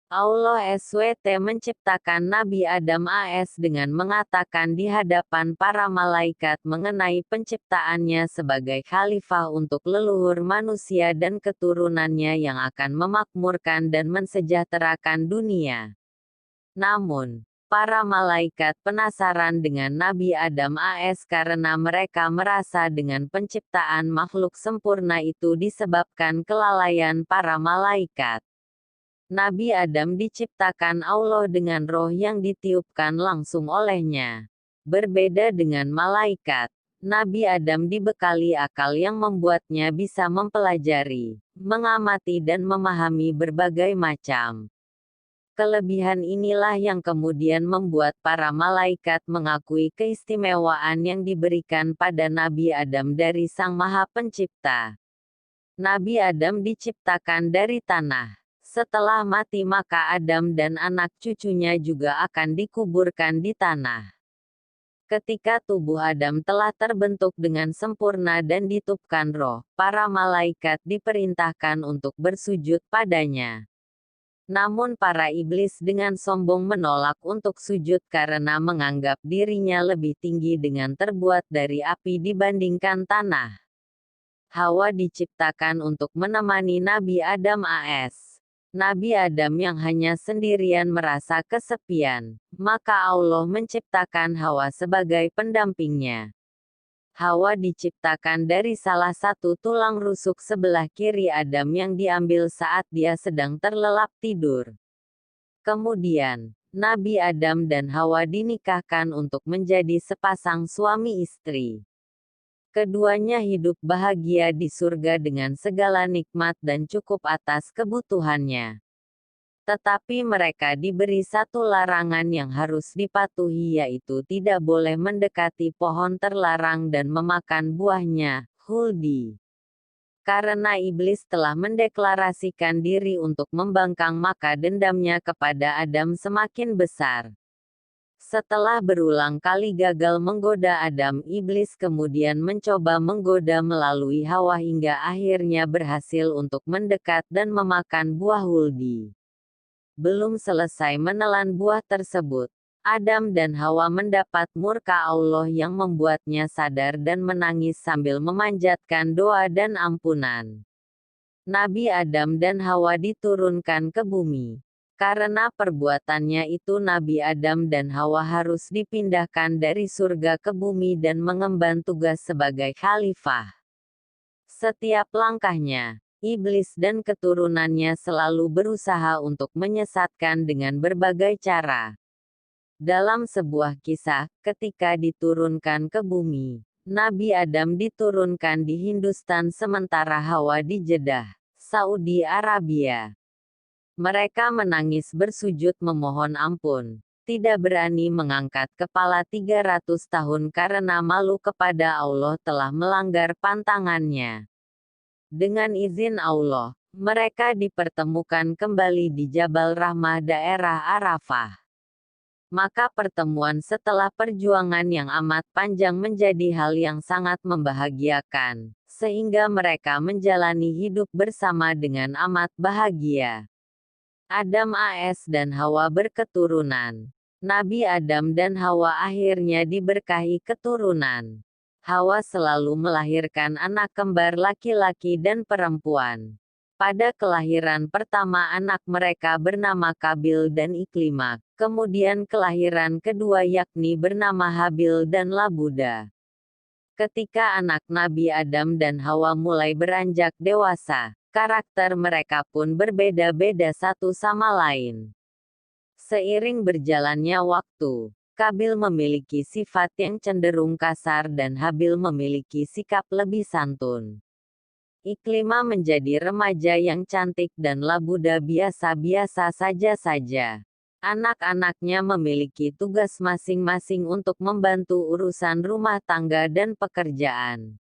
Allah SWT menciptakan Nabi Adam AS dengan mengatakan di hadapan para malaikat mengenai penciptaannya sebagai khalifah untuk leluhur manusia dan keturunannya yang akan memakmurkan dan mensejahterakan dunia. Namun, para malaikat penasaran dengan Nabi Adam AS karena mereka merasa dengan penciptaan makhluk sempurna itu disebabkan kelalaian para malaikat. Nabi Adam diciptakan Allah dengan roh yang ditiupkan langsung olehnya. Berbeda dengan malaikat, Nabi Adam dibekali akal yang membuatnya bisa mempelajari, mengamati dan memahami berbagai macam. Kelebihan inilah yang kemudian membuat para malaikat mengakui keistimewaan yang diberikan pada Nabi Adam dari Sang Maha Pencipta. Nabi Adam diciptakan dari tanah. Setelah mati maka Adam dan anak cucunya juga akan dikuburkan di tanah. Ketika tubuh Adam telah terbentuk dengan sempurna dan ditiupkan roh, para malaikat diperintahkan untuk bersujud padanya. Namun para iblis dengan sombong menolak untuk sujud karena menganggap dirinya lebih tinggi dengan terbuat dari api dibandingkan tanah. Hawa diciptakan untuk menemani Nabi Adam AS. Nabi Adam yang hanya sendirian merasa kesepian, maka Allah menciptakan Hawa sebagai pendampingnya. Hawa diciptakan dari salah satu tulang rusuk sebelah kiri Adam yang diambil saat dia sedang terlelap tidur. Kemudian, Nabi Adam dan Hawa dinikahkan untuk menjadi sepasang suami istri. Keduanya hidup bahagia di surga dengan segala nikmat dan cukup atas kebutuhannya. Tetapi mereka diberi satu larangan yang harus dipatuhi, yaitu tidak boleh mendekati pohon terlarang dan memakan buahnya, Huldi. Karena iblis telah mendeklarasikan diri untuk membangkang maka dendamnya kepada Adam semakin besar. Setelah berulang kali gagal menggoda Adam, iblis kemudian mencoba menggoda melalui Hawa hingga akhirnya berhasil untuk mendekat dan memakan buah Huldi. Belum selesai menelan buah tersebut, Adam dan Hawa mendapat murka Allah yang membuatnya sadar dan menangis sambil memanjatkan doa dan ampunan. Nabi Adam dan Hawa diturunkan ke bumi. Karena perbuatannya itu Nabi Adam dan Hawa harus dipindahkan dari surga ke bumi dan mengemban tugas sebagai khalifah. Setiap langkahnya, iblis dan keturunannya selalu berusaha untuk menyesatkan dengan berbagai cara. Dalam sebuah kisah, ketika diturunkan ke bumi, Nabi Adam diturunkan di Hindustan sementara Hawa di Jeddah, Saudi Arabia. Mereka menangis bersujud memohon ampun, tidak berani mengangkat kepala 300 tahun karena malu kepada Allah telah melanggar pantangannya. Dengan izin Allah, mereka dipertemukan kembali di Jabal Rahmah daerah Arafah. Maka pertemuan setelah perjuangan yang amat panjang menjadi hal yang sangat membahagiakan, sehingga mereka menjalani hidup bersama dengan amat bahagia. Adam AS dan Hawa berketurunan. Nabi Adam dan Hawa akhirnya diberkahi keturunan. Hawa selalu melahirkan anak kembar laki-laki dan perempuan. Pada kelahiran pertama anak mereka bernama Kabil dan Iklimak, kemudian kelahiran kedua yakni bernama Habil dan Labuda. Ketika anak Nabi Adam dan Hawa mulai beranjak dewasa, karakter mereka pun berbeda-beda satu sama lain. Seiring berjalannya waktu, Kabil memiliki sifat yang cenderung kasar dan Habil memiliki sikap lebih santun. Iklima menjadi remaja yang cantik dan Labuda biasa-biasa saja. Anak-anaknya memiliki tugas masing-masing untuk membantu urusan rumah tangga dan pekerjaan.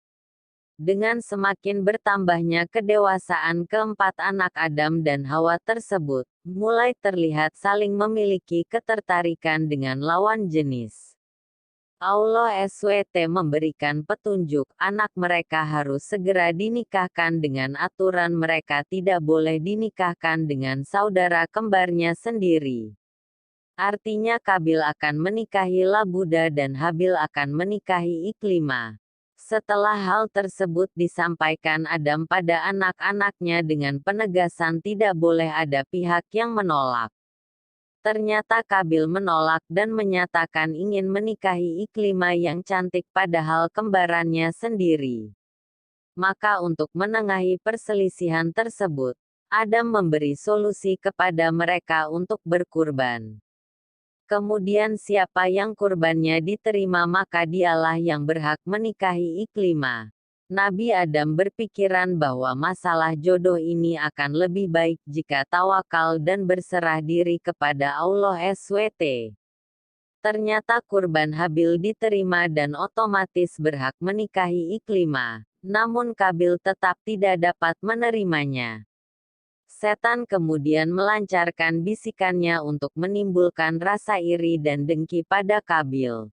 Dengan semakin bertambahnya kedewasaan keempat anak Adam dan Hawa tersebut, mulai terlihat saling memiliki ketertarikan dengan lawan jenis. Allah SWT memberikan petunjuk, anak mereka harus segera dinikahkan dengan aturan mereka tidak boleh dinikahkan dengan saudara kembarnya sendiri. Artinya Kabil akan menikahi Labuda dan Habil akan menikahi Iklima. Setelah hal tersebut disampaikan Adam pada anak-anaknya dengan penegasan tidak boleh ada pihak yang menolak. Ternyata Kabil menolak dan menyatakan ingin menikahi Iklima yang cantik padahal kembarannya sendiri. Maka untuk menengahi perselisihan tersebut, Adam memberi solusi kepada mereka untuk berkurban. Kemudian siapa yang kurbannya diterima maka dialah yang berhak menikahi Iklima. Nabi Adam berpikiran bahwa masalah jodoh ini akan lebih baik jika tawakal dan berserah diri kepada Allah SWT. Ternyata kurban Habil diterima dan otomatis berhak menikahi Iklima. Namun Kabil tetap tidak dapat menerimanya. Setan kemudian melancarkan bisikannya untuk menimbulkan rasa iri dan dengki pada Kabil.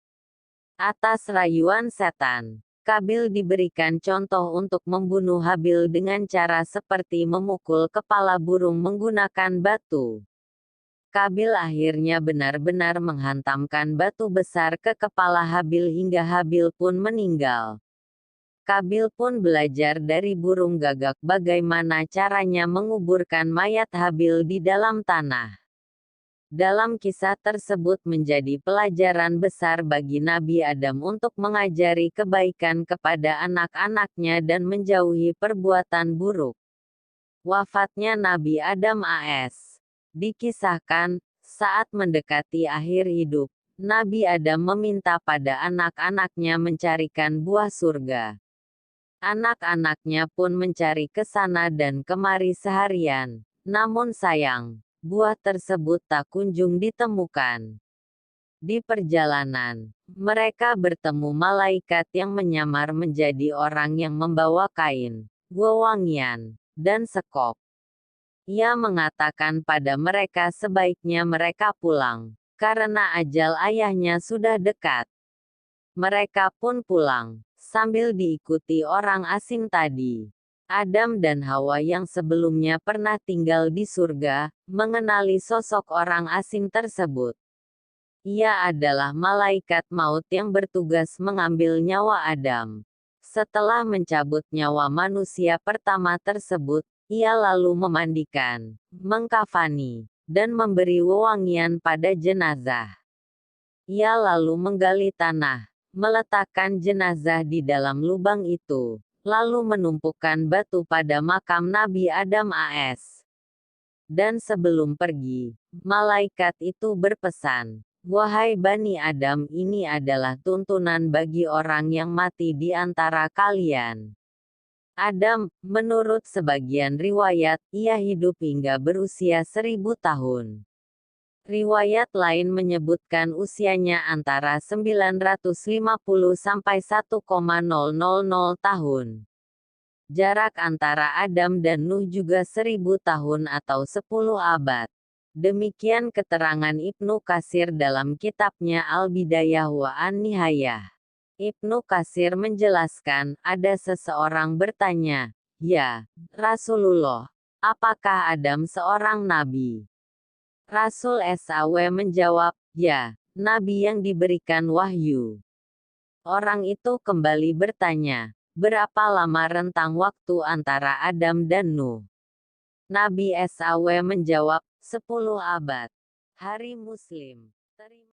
Atas rayuan setan, Kabil diberikan contoh untuk membunuh Habil dengan cara seperti memukul kepala burung menggunakan batu. Kabil akhirnya benar-benar menghantamkan batu besar ke kepala Habil hingga Habil pun meninggal. Kabil pun belajar dari burung gagak bagaimana caranya menguburkan mayat Habil di dalam tanah. Dalam kisah tersebut menjadi pelajaran besar bagi Nabi Adam untuk mengajari kebaikan kepada anak-anaknya dan menjauhi perbuatan buruk. Wafatnya Nabi Adam AS. Dikisahkan, saat mendekati akhir hidup, Nabi Adam meminta pada anak-anaknya mencarikan buah surga. Anak-anaknya pun mencari ke sana dan kemari seharian, namun sayang, buah tersebut tak kunjung ditemukan. Di perjalanan, mereka bertemu malaikat yang menyamar menjadi orang yang membawa kain, wewangian, dan sekop. Ia mengatakan pada mereka sebaiknya mereka pulang, karena ajal ayahnya sudah dekat. Mereka pun pulang, sambil diikuti orang asing tadi. Adam dan Hawa yang sebelumnya pernah tinggal di surga, mengenali sosok orang asing tersebut. Ia adalah malaikat maut yang bertugas mengambil nyawa Adam. Setelah mencabut nyawa manusia pertama tersebut, ia lalu memandikan, mengkafani, dan memberi wewangian pada jenazah. Ia lalu menggali tanah, meletakkan jenazah di dalam lubang itu, lalu menumpukan batu pada makam Nabi Adam AS. Dan sebelum pergi, malaikat itu berpesan, "Wahai Bani Adam, ini adalah tuntunan bagi orang yang mati di antara kalian." Adam, menurut sebagian riwayat, ia hidup hingga berusia 1000 tahun. Riwayat lain menyebutkan usianya antara 950 sampai 1,000 tahun. Jarak antara Adam dan Nuh juga 1000 tahun atau 10 abad. Demikian keterangan Ibnu Katsir dalam kitabnya Al-Bidayah wa An-Nihayah. Ibnu Katsir menjelaskan, ada seseorang bertanya, "Ya, Rasulullah, apakah Adam seorang nabi?" Rasul SAW menjawab, "Ya, nabi yang diberikan wahyu." Orang itu kembali bertanya, "Berapa lama rentang waktu antara Adam dan Nuh?" Nabi SAW menjawab, 10 abad. Hari Muslim.